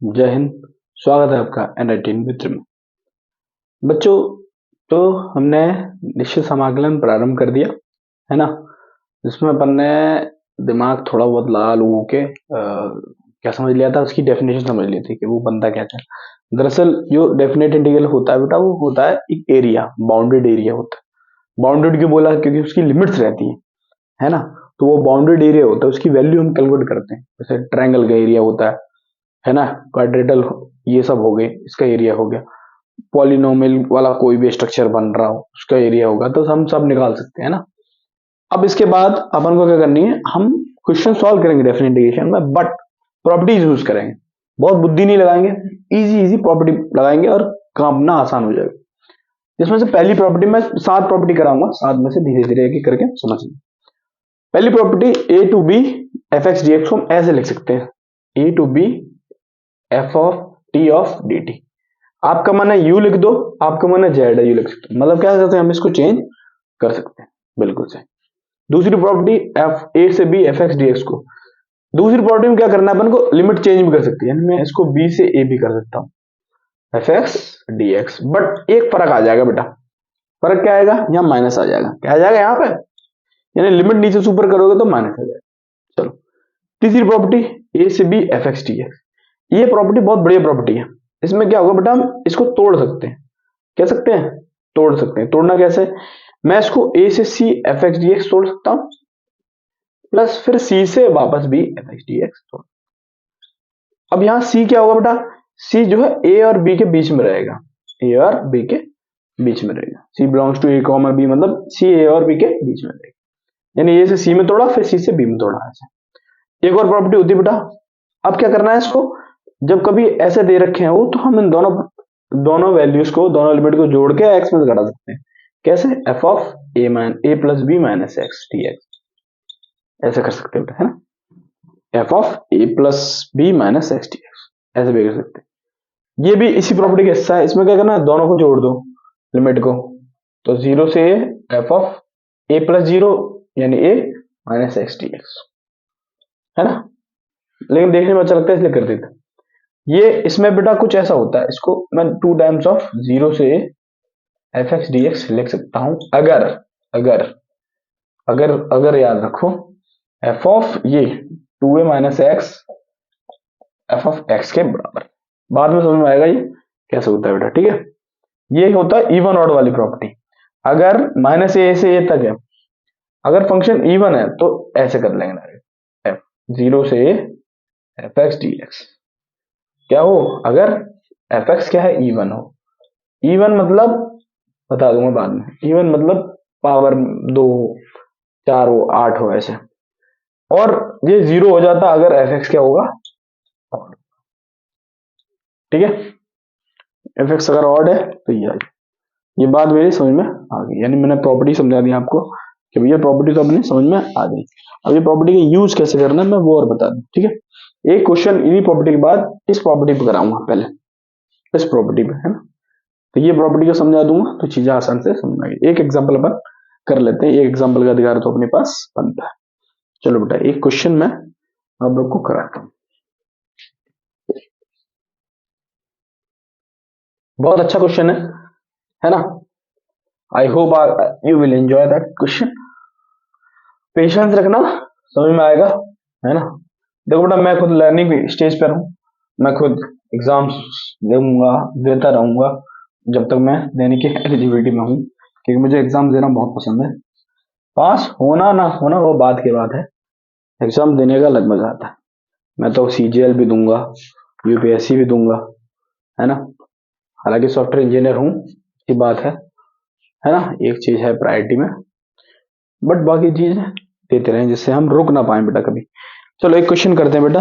जय हिंद। स्वागत है आपका एनआईटी मित्र में। बच्चों, तो हमने निश्चित समाकलन प्रारंभ कर दिया है ना, जिसमें अपन ने दिमाग थोड़ा बहुत लगा लोगों के क्या समझ लिया था, उसकी डेफिनेशन समझ ली थी कि वो बनता क्या था। दरअसल जो डेफिनेट इंटीग्रल होता है बेटा, वो होता है एक एरिया, बाउंडेड एरिया होता है। बाउंडेड क्यों बोला? क्योंकि उसकी लिमिट्स रहती है ना। तो वो बाउंडेड एरिया होता है, उसकी वैल्यू हम कैलकुलेट करते हैं। जैसे ट्रायंगल का एरिया होता है ना, क्वाड्रेटल, ये सब हो गए, इसका एरिया हो गया। पॉलिनोमियल वाला कोई भी स्ट्रक्चर बन रहा हो, उसका एरिया होगा, तो हम सब निकाल सकते हैं ना। अब इसके बाद अपन को क्या करनी है, हम क्वेश्चन सॉल्व करेंगे डेफिनेट इंटीग्रेशन में, बट प्रॉपर्टीज यूज करेंगे। बहुत बुद्धि नहीं लगाएंगे, इजी इजी प्रॉपर्टी लगाएंगे और काम ना आसान हो जाएगा। जिसमें से पहली प्रॉपर्टी, मैं 7 प्रॉपर्टी कराऊंगा, 7 में से धीरे धीरे एक एक करके समझेंगे। पहली property, a to b F x D x को हम ऐसे लिख सकते हैं, a to b f of t of d t. आपका मन है यू लिख दो, आपका मन है जेड है, यू लिख सकते हो। मतलब क्या करते हैं, हम इसको चेंज कर सकते हैं, बिल्कुल सही। दूसरी प्रॉपर्टी, एफ ए से B F x D x को, दूसरी प्रॉपर्टी में क्या करना है अपन को, लिमिट चेंज भी कर सकते हैं, यानी मैं इसको बी से ए भी कर सकता हूँ, F x D x. But एक फर्क आ जाएगा बेटा, फर्क क्या आएगा, यहाँ माइनस आ जाएगा। क्या आ जाएगा यहाँ पे, यानी लिमिट नीचे से ऊपर करोगे तो माइनस आ जाएगा। चलो, तीसरी प्रॉपर्टी, ए से B F x D X. ये प्रॉपर्टी बहुत बढ़िया प्रॉपर्टी है। इसमें क्या होगा बेटा, हम इसको तोड़ सकते हैं। कह सकते हैं, तोड़ सकते हैं। तोड़ना कैसे, मैं इसको ए से C F x D X तोड़ सकता हूं, प्लस फिर सी से वापस भी एफ एक्स डी एक्स तोड़। अब यहां सी क्या होगा बेटा, सी जो है ए और बी के बीच में रहेगा, ए और बी के बीच में रहेगा। C belongs to a comma b, मतलब सी ए और बी के बीच में रहेगा। यानी ए से सी में तोड़ा, फिर सी से बी में तोड़ा। ऐसे एक और प्रॉपर्टी होती है बेटा। अब क्या करना है इसको, जब कभी ऐसे दे रखे हैं वो, तो हम इन दोनों वैल्यूज को, दोनों लिमिट को जोड़ के एक्स में घटा सकते हैं। कैसे, F of A plus B minus X D X, ऐसे कर सकते हैं, है ना। F of A plus B minus X D X, ऐसे भी कर सकते हैं। ये भी इसी प्रॉपर्टी का हिस्सा है। इसमें क्या करना है, दोनों को जोड़ दो, लिमिट को। तो 0 से ए, एफ ऑफ ए प्लस 0 यानी ए माइनस एक्स डी एक्स, है ना। लेकिन देखने में अच्छा लगता है इसलिए कर देते। ये इसमें बेटा कुछ ऐसा होता है, इसको मैं 2 टाइम्स ऑफ 0 से एफ एक्स डी एक्स लिख सकता हूं, अगर अगर अगर अगर याद रखो, एफ ऑफ ये 2a minus x F of x के बराबर। बाद में समझ में आएगा ये कैसे होता है बेटा, ठीक है। ये होता है इवन ऑड वाली प्रॉपर्टी। अगर माइनस ए से ए तक है, अगर फंक्शन इवन है तो ऐसे कर लेंगे, एफ 0 से एफ एक्स डी एक्स क्या हो, अगर एफ एक्स क्या है, इवन हो। इवन मतलब बता दूंगा बाद में, इवन मतलब पावर 2 4 हो, 8 हो, ऐसे। और ये 0 हो जाता अगर एफ एक्स क्या होगा, ठीक है। एफ एक्स अगर ऑड है तो ये आ जाए। ये बात मेरी समझ में आ गई, यानी मैंने प्रॉपर्टी समझा दी आपको कि भैया प्रॉपर्टी तो अपनी समझ में आ गई। अब ये प्रॉपर्टी का यूज कैसे करना है मैं वो और बता दूं, ठीक है। एक क्वेश्चन इन्हीं प्रॉपर्टी के बाद इस प्रॉपर्टी पे कराऊंगा, पहले इस प्रॉपर्टी पे, है ना। तो ये प्रॉपर्टी को समझा दूंगा तो चीजें आसान से समझ आएगी। एक एग्जांपल अपन कर लेते हैं, एक एग्जांपल का अधिकार तो अपने पास बनता है। चलो बेटा, एक क्वेश्चन मैं आप लोग को कराता हूँ। बहुत अच्छा क्वेश्चन है ना। I hope you will enjoy that question. Patience रखना, समझ में आएगा, है ना। देखो बेटा, मैं खुद लर्निंग स्टेज पर हूँ, मैं खुद एग्जाम्स दूंगा, देता रहूंगा जब तक मैं देने की एलिजिबिलिटी में हूँ, क्योंकि मुझे एग्जाम देना बहुत पसंद है। पास होना ना होना वो बात की बात है, एग्जाम देने का अलग मजा आता है। मैं तो सीजीएल भी दूंगा, यूपीएससी भी दूंगा, है ना। हालांकि सॉफ्टवेयर इंजीनियर हूँ, ये बात है ना। एक चीज है प्रायोरिटी में, बट बाकी चीज देते रहें जिससे हम रुक ना पाए बेटा कभी। चलो एक क्वेश्चन करते हैं बेटा,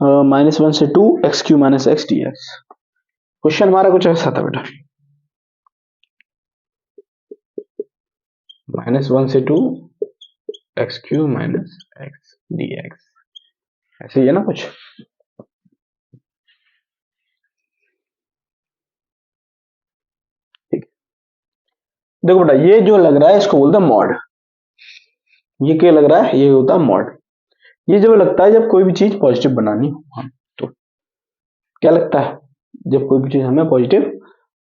-1 से 2 x Q minus X D x. Question हमारा कुछ ऐसा था बेटा, -1 से 2 x Q minus X D X, ऐसे ही है ना कुछ। ठीक, देखो बेटा, ये जो लग रहा है इसको बोलते हैं मॉड। ये क्या लग रहा है, ये होता है मॉड। ये जब लगता है जब कोई भी चीज पॉजिटिव बनानी हो, हाँ, तो क्या लगता है, जब कोई भी चीज हमें पॉजिटिव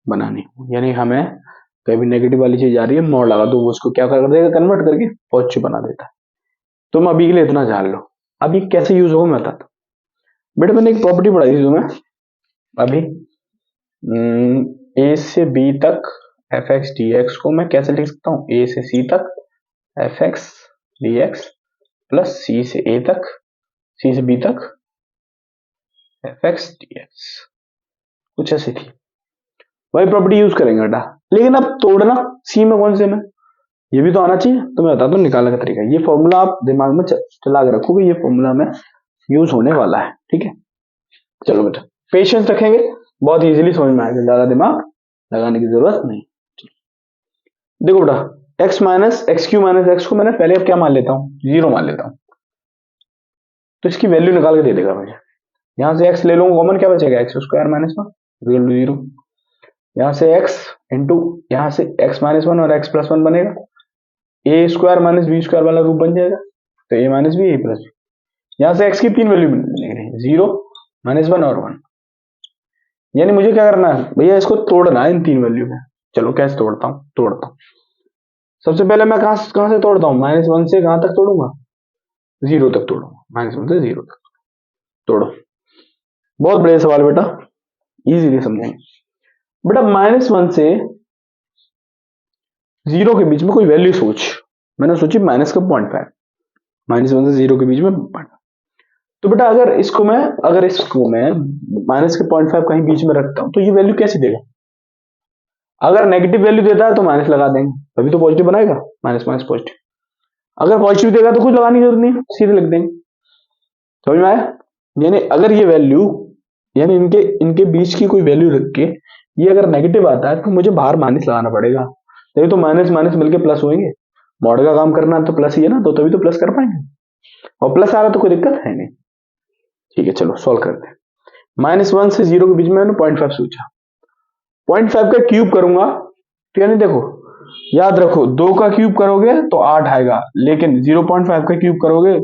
बनानी हो, यानी हमें कभी नेगेटिव वाली चीज आ रही है, मोड़ लगा दो, वो उसको क्या कर देगा, कन्वर्ट करके पॉजिटिव बना देता है। तुम अभी के लिए इतना जान लो। अब ये कैसे यूज होगा मैं बताता हूँ। बेटा मैंने एक प्रॉपर्टी पढ़ाई थी तुम्हें अभी, ए से बी तक एफ एक्स डी एक्स को मैं कैसे लिख सकता हूँ, ए से सी तक f x D x plus c से ए तक, सी से बी तक एफ एक्स डी एक्स, कुछ ऐसी थी। वही प्रॉपर्टी यूज करेंगे बेटा, लेकिन अब तोड़ना सी में कौन से में, ये भी तो आना चाहिए। तो मैं बताता हूँ निकालने का तरीका। ये फॉर्मूला आप दिमाग में चला के रखोगे, ये फॉर्मूला में यूज होने वाला है, ठीक है। चलो बेटा पेशेंस रखेंगे, बहुत इजीली समझ में आएगा, ज्यादा दिमाग लगाने की जरूरत नहीं। देखो बेटा x minus x Q minus x को मैंने पहले अब क्या मान लेता हूँ, जीरो मान लेता हूँ, तो इसकी वैल्यू निकाल के दे देगा मुझे। यहां से एक्स ले लूंगा कॉमन, क्या बचेगा, x square minus one equal to zero. यहाँ से एक्स इंटू यहाँ से एक्स माइनस वन और एक्स प्लस वन बनेगा, a square minus b square वाला रूप बन जाएगा, तो a minus b a plus b. यहाँ से एक्स की तीन वैल्यू मिलेगी, जीरो माइनस वन और वन। यानी मुझे क्या करना है भैया, इसको तोड़ना है इन तीन वैल्यू में। चलो कैसे तोड़ता हूँ। सबसे पहले मैं कहां से तोड़ता हूँ, माइनस वन से कहां तक तोड़ूंगा, जीरो तक तोड़ूंगा, माइनस वन से जीरो तक तोड़ो। बहुत बड़े सवाल बेटा, इजीली समझेंगे। बेटा माइनस वन से जीरो के बीच में कोई वैल्यू सोच, मैंने सोची माइनस का 0.5, माइनस वन से जीरो के बीच में 0.5। तो बेटा अगर इसको मैं माइनस के 0.5 कहीं बीच में रखता हूं तो ये वैल्यू कैसी देगा। अगर नेगेटिव वैल्यू देता है तो माइनस लगा देंगे, तभी तो पॉजिटिव बनाएगा, माइनस माइनस पॉजिटिव। अगर पॉजिटिव देगा तो कुछ लगाने की जरूरत नहीं है, सीधे लिख देंगे। समझ में आया। यानी अगर ये वैल्यू, यानी इनके बीच की कोई वैल्यू रख के ये अगर नेगेटिव आता है तो मुझे बाहर माइनस लगाना पड़ेगा, तभी तो माइनस माइनस मिलकर प्लस होंगे। मॉड का काम करना है तो प्लस ही है ना, तो तभी तो प्लस कर पाएंगे, और प्लस आ रहा तो कोई दिक्कत है नहीं। ठीक है चलो सॉल्व करते हैं। माइनस वन से जीरो के बीच में मैंने 0.5 सोचा, 0.5 का क्यूब करूंगा तो यानी देखो याद रखो, 2 का क्यूब करोगे तो 8 आएगा, लेकिन 0.5 का क्यूब करोगे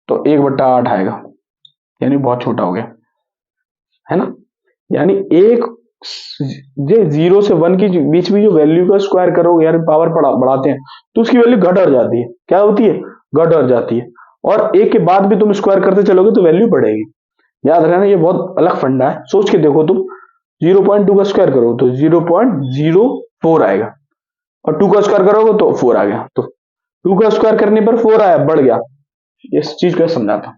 तो 1/8 आएगा, यानी बहुत छोटा हो गया है ना। यानी एक जीरो से वन के बीच में जो वैल्यू का स्क्वायर करोगे, यानी पावर बढ़ाते हैं तो उसकी वैल्यू घट और जाती है, क्या होती है, घट और जाती है। और एक के बाद भी तुम स्क्वायर करते चलोगे तो वैल्यू बढ़ेगी। याद रखना ये बहुत अलग फंडा है, सोच के देखो तुम 0.2 का स्क्वायर करो तो 0.04 आएगा, और 2 का स्क्वायर करोगे तो 4 आ गया, तो 2 का स्क्वायर करने पर 4 आया, बढ़ गया। इस चीज को समझाता हूं,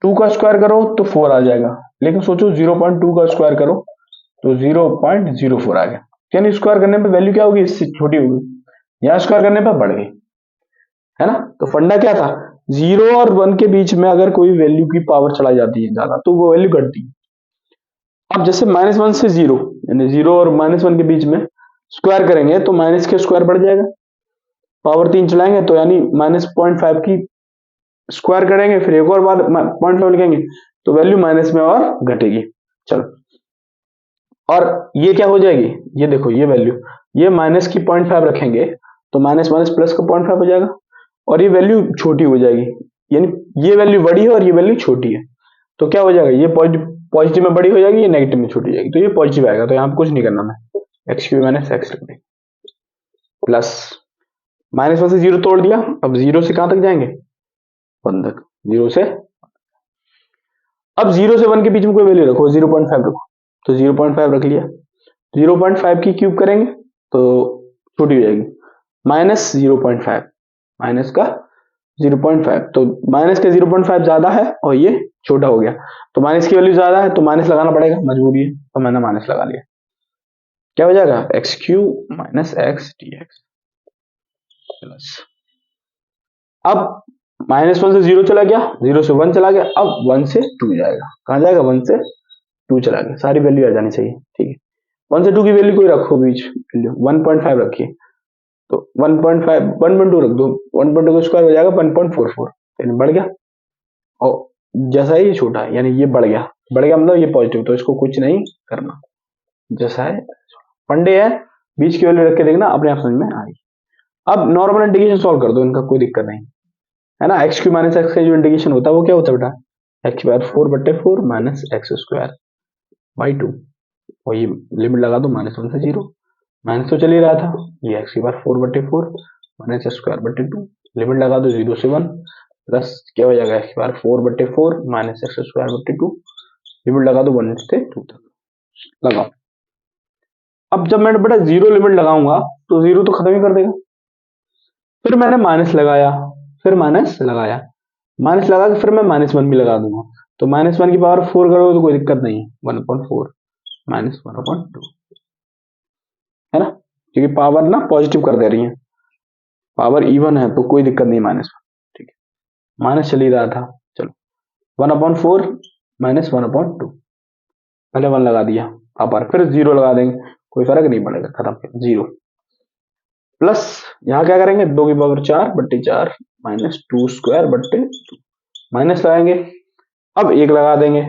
2 का स्क्वायर करो तो 4 आ जाएगा, लेकिन सोचो 0.2 का स्क्वायर करो तो 0.04 आ गया, यानी स्क्वायर करने पर वैल्यू क्या होगी, इससे छोटी होगी, यहां स्क्वायर करने पर बढ़ गई, है ना। तो फंडा क्या था, जीरो और वन के बीच में अगर कोई वैल्यू की पावर चलाई जाती है ज्यादा तो वो वैल्यू घटती है। अब जैसे माइनस वन से जीरो, यानी जीरो और माइनस वन के बीच में स्क्वायर करेंगे तो माइनस के स्क्वायर बढ़ जाएगा, पावर 3 चलाएंगे तो यानी माइनस 0.5 की स्क्वायर करेंगे, फिर एक और बार 0.5 लिखेंगे तो वैल्यू माइनस में और घटेगी। चलो, और ये क्या हो जाएगी, ये देखो ये वैल्यू, ये माइनस की 0.5 रखेंगे तो माइनस माइनस प्लस का 0.5 हो जाएगा, और ये वैल्यू छोटी हो जाएगी, यानी ये वैल्यू बड़ी है और ये वैल्यू छोटी है, तो क्या हो जाएगा, ये पॉजिटिव में बड़ी हो जाएगी, ये नेगेटिव में छोटी हो जाएगी, तो ये पॉजिटिव आएगा। तो यहाँ पे कुछ नहीं करना, मैं एक्स क्यू माइनस एक्स लिख देंगे प्लस माइनस वन से जीरो तोड़ दिया, अब जीरो से कहां तक जाएंगे, वन तक, जीरो से, अब जीरो से वन के बीच में कोई वैल्यू रखो, 0.5 रखो, तो 0.5 रख लिया, 0.5 की क्यूब करेंगे तो छोटी हो जाएगी, माइनस 0.5, माइनस का 0.5, तो माइनस का 0.5 ज्यादा है और ये छोटा हो गया, तो माइनस की वैल्यू ज्यादा है तो माइनस लगाना पड़ेगा, मजबूरी है, तो मैंने माइनस लगा लिया। क्या हो जाएगा, x Q minus X D x plus, अब माइनस वन से जीरो चला गया, जीरो से वन चला गया, अब वन से टू जाएगा, कहां जाएगा, वन से टू चला गया, सारी वैल्यू आ जानी चाहिए, ठीक है। वन से टू की वैल्यू कोई रखो, बीच वैल्यू 1.5 रखिए, तो 1.5 1.2 रख दो, 1.2 का स्क्वायर हो जाएगा 1.44, यानी बढ़ गया, और जैसा ही ये छोटा है यानी ये बढ़ गया, बढ़ गया मतलब ये पॉजिटिव, तो इसको कुछ नहीं करना, जैसा है फंडे है, बीच की वैल्यू रख के देखना, अपने आप समझ में आएगी। अब नॉर्मल इंटीग्रेशन सॉल्व कर दो, इनका कोई दिक्कत नहीं है ना। एक्स क्यू माइनस एक्स का जो इंटीग्रेशन होता है वो क्या होता है बेटा, x bar 4/4 minus x square by 2, और ये लिमिट लगा दो -1 से 0, माइनस तो चल ही रहा था, ये एक्स की बार 4/4 माइनस स्क्वायर बटे 2, लिमिट लगा दो 0 से 1, प्लस क्या हो जाएगा एक्स की बार 4/4 माइनस एक्स स्क्वायर बटे 2, लिमिट लगा दो 1 से 2 तक, लगाओ। अब जब मैं बेटा 0 लिमिट लगाऊंगा तो 0 तो खत्म ही कर देगा, फिर मैंने माइनस लगाया, फिर माइनस लगाया, माइनस लगा के फिर मैं -1 भी लगा दूंगा, तो -1 की पावर 4 करोगे तो कोई दिक्कत नहीं है, 1/4 माइनस 1/2, है ना, क्योंकि पावर ना पॉजिटिव कर दे रही है, पावर इवन है तो कोई दिक्कत नहीं, -1, ठीक है, माइनस चल ही रहा था, चलो 1/4 माइनस 1/2, पहले 1 लगा दिया, अपर फिर 0 लगा देंगे, कोई फर्क नहीं पड़ेगा, खत्म 0, प्लस यहाँ क्या करेंगे 2 की पावर 4/4 माइनस 2 स्क्वायर बट्टे 2, माइनस लगाएंगे, अब 1 लगा देंगे,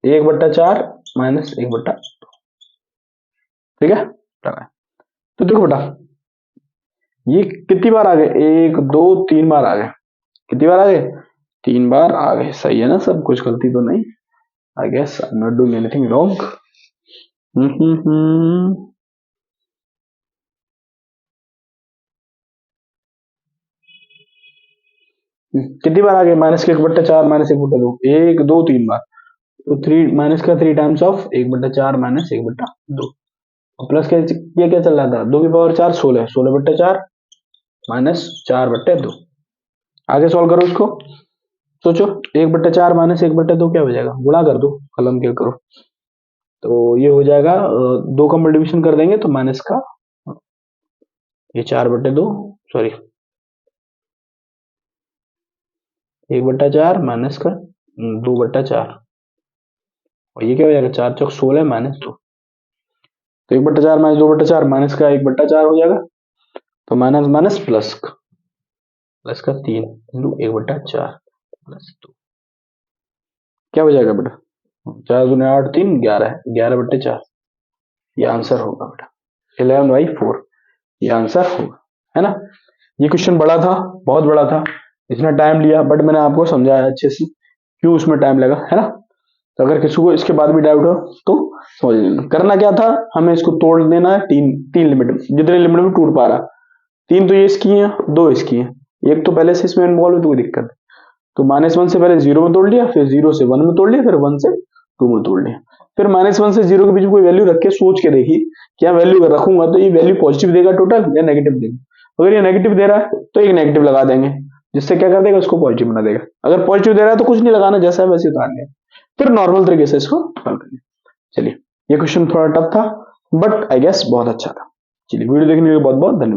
1/4 माइनस 1/2, ठीक है, तो देखो बेटा ये कितनी बार आ गए, 1 2 3 बार आ गए, कितनी बार आ गए, 3 बार आ गए, सही है ना, सब कुछ गलती तो नहीं, I guess I am not doing anything wrong. कितनी बार आ गए, -1/4 माइनस 1/2, 1 2 3 बार, तो 3 माइनस का 3 टाइम्स ऑफ 1/4 माइनस 1/2, प्लस क्या चल रहा था, 2 की पावर 4 16, 16/4 माइनस 4/2, आगे सॉल्व करो इसको, सोचो 1/4 माइनस 1/2 क्या हो जाएगा, गुणा कर दो, कलम क्या करो, तो ये हो जाएगा 2 का मल्टीप्लिकेशन कर देंगे तो माइनस का ये 4/2, सॉरी 1/4 माइनस का 2/4, और ये क्या हो जाएगा 4 चौक 16 माइनस 2, तो 1/4 माइनस 2/4 माइनस का 1/4 हो जाएगा, तो माइनस माइनस प्लस का 3 इंटू 1/4 प्लस 2, क्या हो जाएगा बेटा, 4 दूनी 8 3 11, 11/4, ये आंसर होगा बेटा 11/4, ये आंसर होगा, है ना। ये क्वेश्चन बड़ा था, बहुत बड़ा था, इसने टाइम लिया, बट मैंने आपको समझाया अच्छे से क्यों उसमें टाइम लगा, है ना। तो अगर किसी को इसके बाद भी डाउट हो तो समझ लेना, करना क्या था, हमें इसको तोड़ देना है, तीन लिमिट में, जितने लिमिट में टूट पा रहा, 3 तो ये इसकी है, 2 इसकी है, एक तो पहले से इसमें इन्वॉल्व है तो कोई दिक्कत नहीं, तो -1 से पहले 0 में तोड़ लिया, फिर 0 से 1 में तोड़ लिया, फिर 1 से 2 में तोड़ लिया, फिर -1 से 0 के बीच में कोई वैल्यू रख के सोच के देखी, क्या वैल्यू अगर रखूंगा तो ये वैल्यू पॉजिटिव देगा टोटल या नेगेटिव देगा, अगर ये नेगेटिव दे रहा है तो एक नेगेटिव लगा देंगे, जिससे क्या कर देगा उसको पॉजिटिव बना देगा, अगर पॉजिटिव दे रहा है तो कुछ नहीं लगाना, जैसा है वैसे उतार लिया, फिर नॉर्मल तरीके से इसको सॉल्व करेंगे। चलिए ये क्वेश्चन थोड़ा टफ था, बट आई गेस बहुत अच्छा था। चलिए वीडियो देखने के लिए बहुत बहुत धन्यवाद।